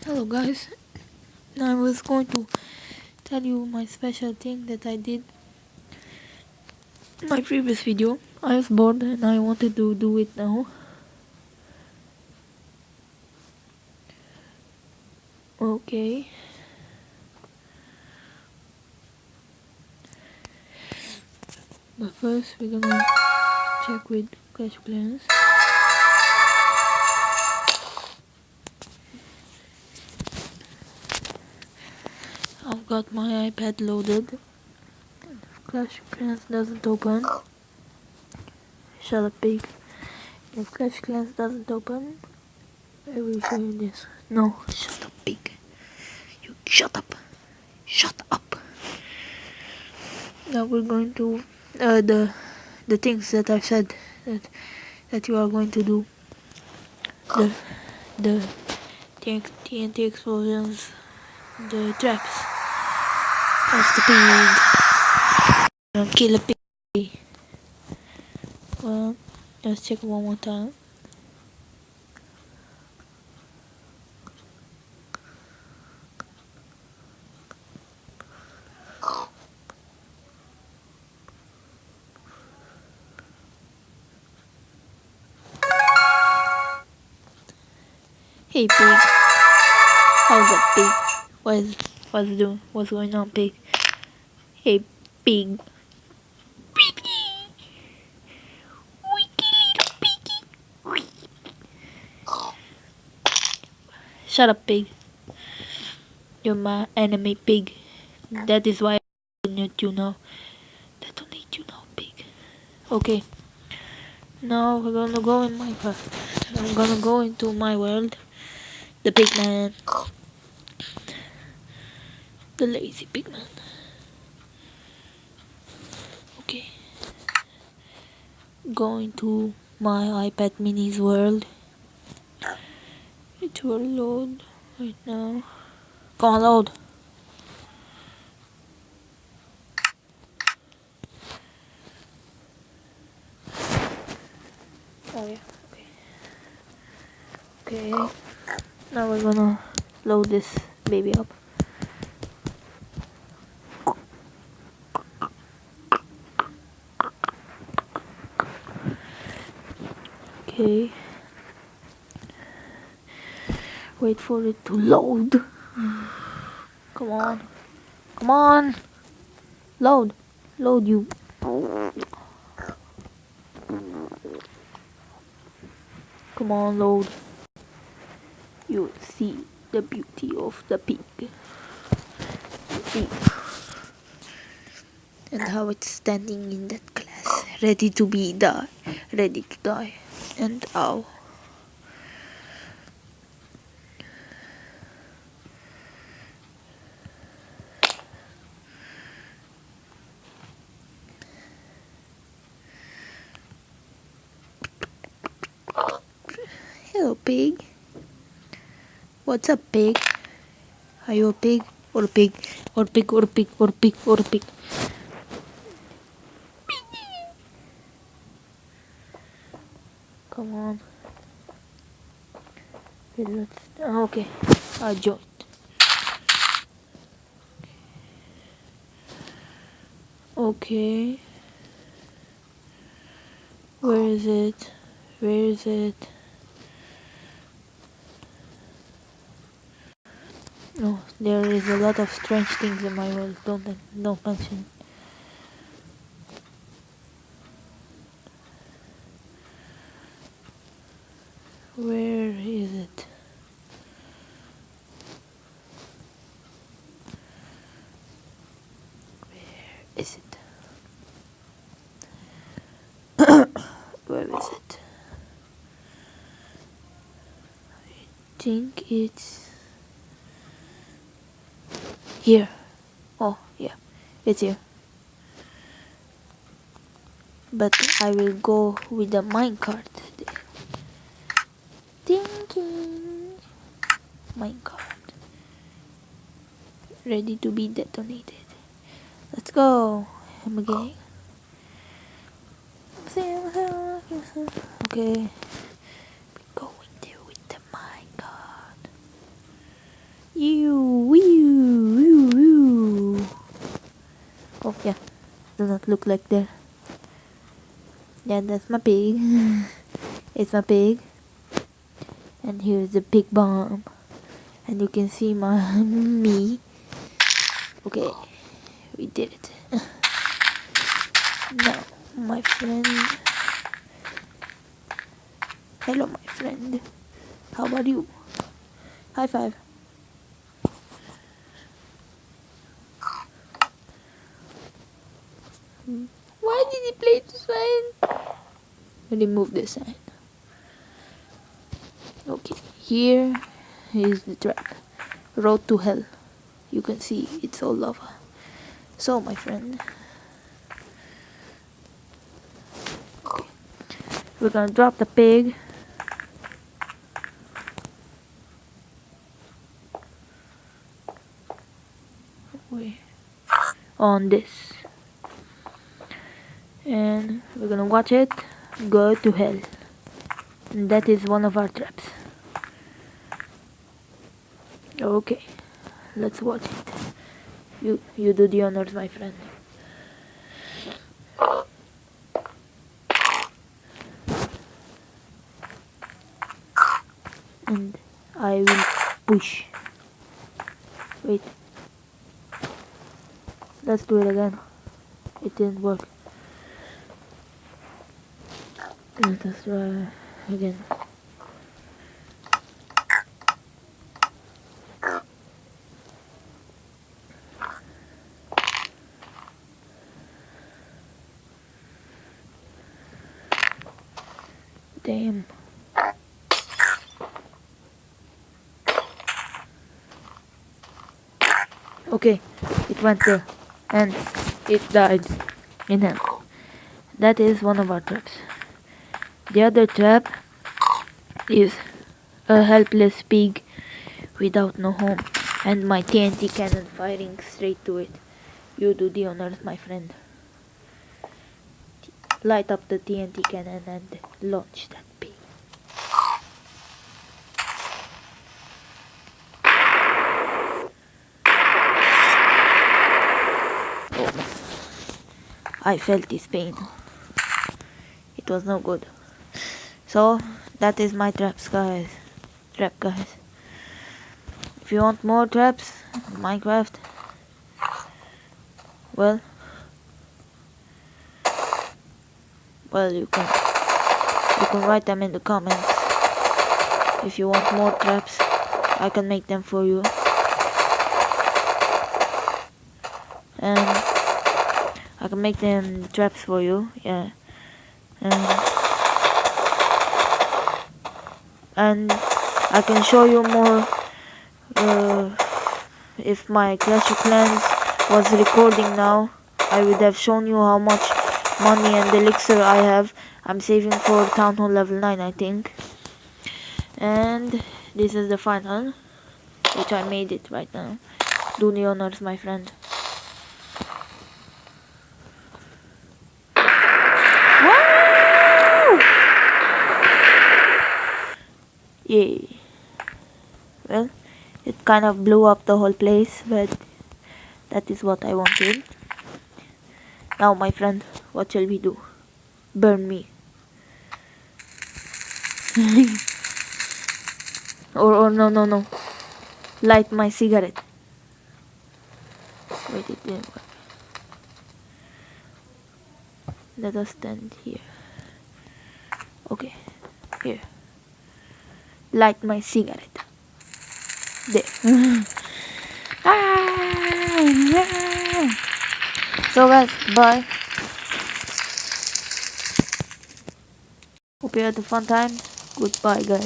Hello guys, now I was going to tell you my special thing that I did in my previous video. I was bored and I wanted to do it now. Okay. But first we're gonna check with Clash of Clans. I've got my iPad loaded. If Clash of Clans doesn't open, shut up pig. If Clash of Clans doesn't open, I will show you this. No, shut up pig. You shut up. Shut up. Now we're going to the things that I've said that you are going to do. The TNT explosions, the traps of the pig, and kill a pig. Well, let's check one more time. Hey pig, how's up pig? What's doing? What's going on pig? Hey pig. Piggy! Wicked little piggy! Shut up pig. You're my enemy pig. That is why I detonate you now. Detonate you now pig. Okay. Now we're gonna go in Minecraft. I'm gonna go into my world. The pigman. The lazy pigman. Okay. Going to my iPad mini's world. It will load right now. Come on, load. Oh yeah, okay. Okay. Now we're gonna load this baby up. Okay. Wait for it to load. Come on. Come on. Load. Load you. Come on, load. You see the beauty of the pig. You see. And how it's standing in that glass. Ready to die. Ready to die. And ow. Hello pig. What's up pig? Are you a pig? Or a pig? Or a pig? Or a pig? Or a pig? Or a pig? Come on. Okay. I joined. Okay. Where is it? Where is it? No, there is a lot of strange things in my world. Don't mention. Where is it? Where is it? Where is it? I think it's here. Oh, yeah, it's here. But I will go with the minecart there. Thinking. Minecart. Ready to be detonated. Let's go. I'm again. Okay. Going there with the minecart. Oh yeah, does not look like that. Yeah, that's my pig. It's my pig. And here's the pig bomb. And you can see me. Okay, we did it. Now, my friend. Hello, my friend. How about you? High five. Why did he play the sign? Remove the sign. Okay, here is the trap. Road to hell. You can see it's all lava. So, my friend, we're gonna drop the pig. On this. And we're gonna watch it go to hell. And that is one of our traps. Okay, let's watch it. You do the honors, my friend. And I will push. Wait. Let's do it again. It didn't work. Let us try again. Damn. Okay, it went there. And it died in hell. That is one of our traps. The other trap is a helpless pig without no home, and my TNT cannon firing straight to it. You do the honors, my friend. Light up the TNT cannon and launch that pig. Oh, I felt this pain. It was no good. So that is my traps, guys. Guys. If you want more traps in Minecraft, well, you can write them in the comments. If you want more traps, I can make them for you. And I can make them traps for you, yeah. And I can show you more. If my Clash of Clans was recording now, I would have shown you how much money and elixir I have. I'm saving for Town Hall level 9, I think. And this is the final, which I made it right now. Do the honors, my friend. Wow! Yay. Well, it kind of blew up the whole place, but that is what I wanted. Now, my friend, what shall we do? Burn me. or no. Light my cigarette. Wait, it didn't work. Let us stand here. Okay, here. Light my cigarette. There. So guys, bye. Hope you had a fun time. Goodbye, guys.